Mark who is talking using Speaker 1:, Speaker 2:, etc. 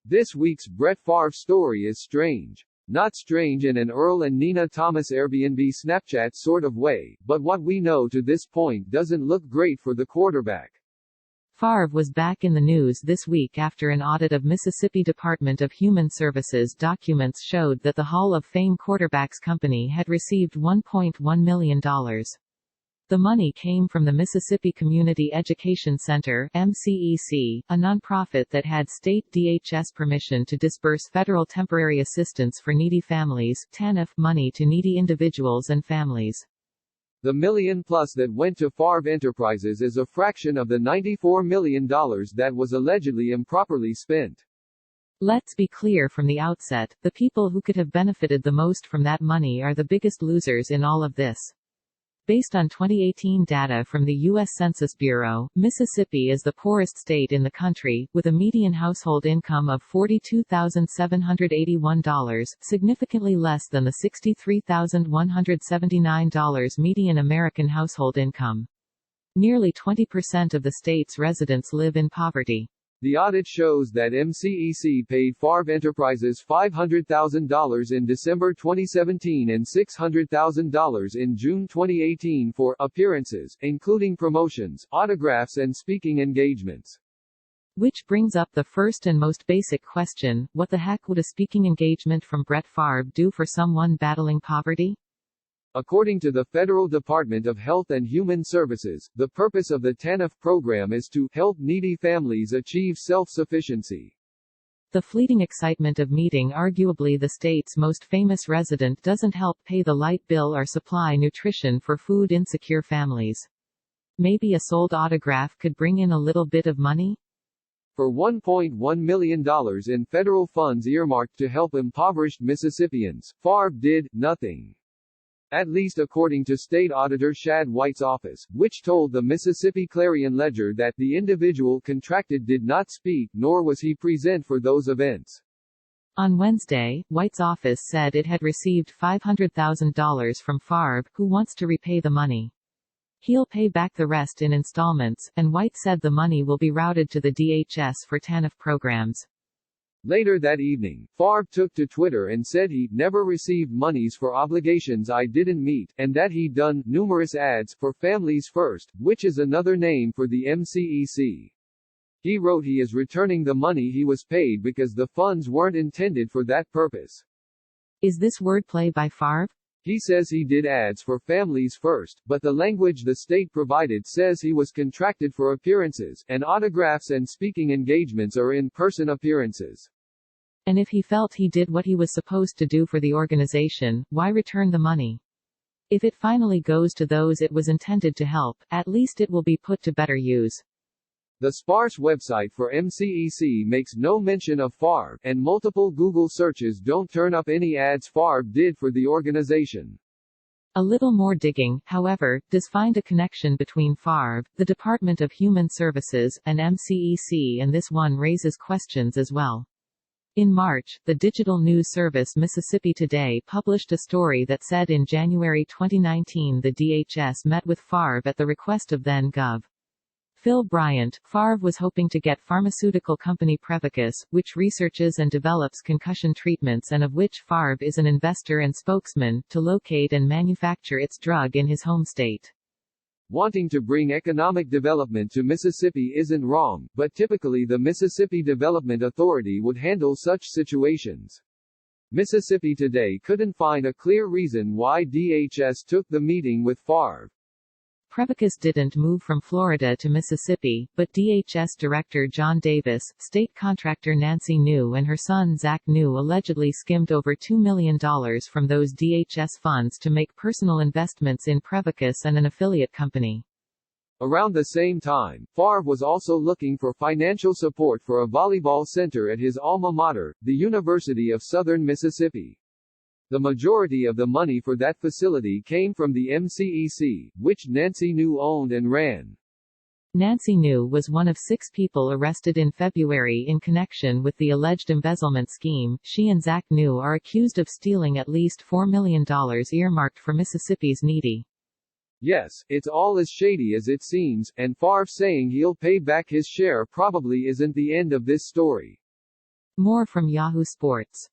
Speaker 1: This week's Brett Favre story is strange. Not strange in an Earl and Nina Thomas Airbnb Snapchat sort of way, but what we know to this point doesn't look great for the quarterback.
Speaker 2: Favre was back in the news this week after an audit of Mississippi Department of Human Services documents showed that the Hall of Fame quarterbacks company had received $1.1 million. The money came from the Mississippi Community Education Center (MCEC), a nonprofit that had state DHS permission to disburse federal temporary assistance for needy families (TANF) money to needy individuals and families.
Speaker 1: The million plus that went to Favre Enterprises is a fraction of the $94 million that was allegedly improperly spent.
Speaker 2: Let's be clear from the outset, the people who could have benefited the most from that money are the biggest losers in all of this. Based on 2018 data from the U.S. Census Bureau, Mississippi is the poorest state in the country, with a median household income of $42,781, significantly less than the $63,179 median American household income. Nearly 20% of the state's residents live in poverty.
Speaker 1: The audit shows that MCEC paid Favre Enterprises $500,000 in December 2017 and $600,000 in June 2018 for appearances, including promotions, autographs and speaking engagements.
Speaker 2: Which brings up the first and most basic question, what the heck would a speaking engagement from Brett Favre do for someone battling poverty?
Speaker 1: According to the Federal Department of Health and Human Services, the purpose of the TANF program is to help needy families achieve self-sufficiency.
Speaker 2: The fleeting excitement of meeting arguably the state's most famous resident doesn't help pay the light bill or supply nutrition for food-insecure families. Maybe a sold autograph could bring in a little bit of money?
Speaker 1: For $1.1 million in federal funds earmarked to help impoverished Mississippians, Favre did nothing. At least according to State Auditor Shad White's office, which told the Mississippi Clarion-Ledger that the individual contracted did not speak nor was he present for those events.
Speaker 2: On Wednesday, White's office said it had received $500,000 from Favre, who wants to repay the money. He'll pay back the rest in installments, and White said the money will be routed to the DHS for TANF programs.
Speaker 1: Later that evening, Favre took to Twitter and said he never received monies for obligations I didn't meet, and that he'd done numerous ads for Families First, which is another name for the MCEC. He wrote he is returning the money he was paid because the funds weren't intended for that purpose.
Speaker 2: Is this wordplay by Favre?
Speaker 1: He says he did ads for Families First, but the language the state provided says he was contracted for appearances, and autographs and speaking engagements are in-person appearances.
Speaker 2: And if he felt he did what he was supposed to do for the organization, why return the money? If it finally goes to those it was intended to help, at least it will be put to better use.
Speaker 1: The sparse website for MCEC makes no mention of Favre, and multiple Google searches don't turn up any ads Favre did for the organization.
Speaker 2: A little more digging, however, does find a connection between Favre, the Department of Human Services, and MCEC, and this one raises questions as well. In March, the digital news service Mississippi Today published a story that said in January 2019 the DHS met with Favre at the request of then-Gov. Phil Bryant. Favre was hoping to get pharmaceutical company Prevacus, which researches and develops concussion treatments and of which Favre is an investor and spokesman, to locate and manufacture its drug in his home state.
Speaker 1: Wanting to bring economic development to Mississippi isn't wrong, but typically the Mississippi Development Authority would handle such situations. Mississippi Today couldn't find a clear reason why DHS took the meeting with Favre.
Speaker 2: Prevacus didn't move from Florida to Mississippi, but DHS Director John Davis, state contractor Nancy New and her son Zach New allegedly skimmed over $2 million from those DHS funds to make personal investments in Prevacus and an affiliate company.
Speaker 1: Around the same time, Favre was also looking for financial support for a volleyball center at his alma mater, the University of Southern Mississippi. The majority of the money for that facility came from the MCEC, which Nancy New owned and ran.
Speaker 2: Nancy New was one of 6 people arrested in February in connection with the alleged embezzlement scheme. She and Zach New are accused of stealing at least $4 million earmarked for Mississippi's needy.
Speaker 1: Yes, it's all as shady as it seems, and Favre saying he'll pay back his share probably isn't the end of this story.
Speaker 2: More from Yahoo Sports.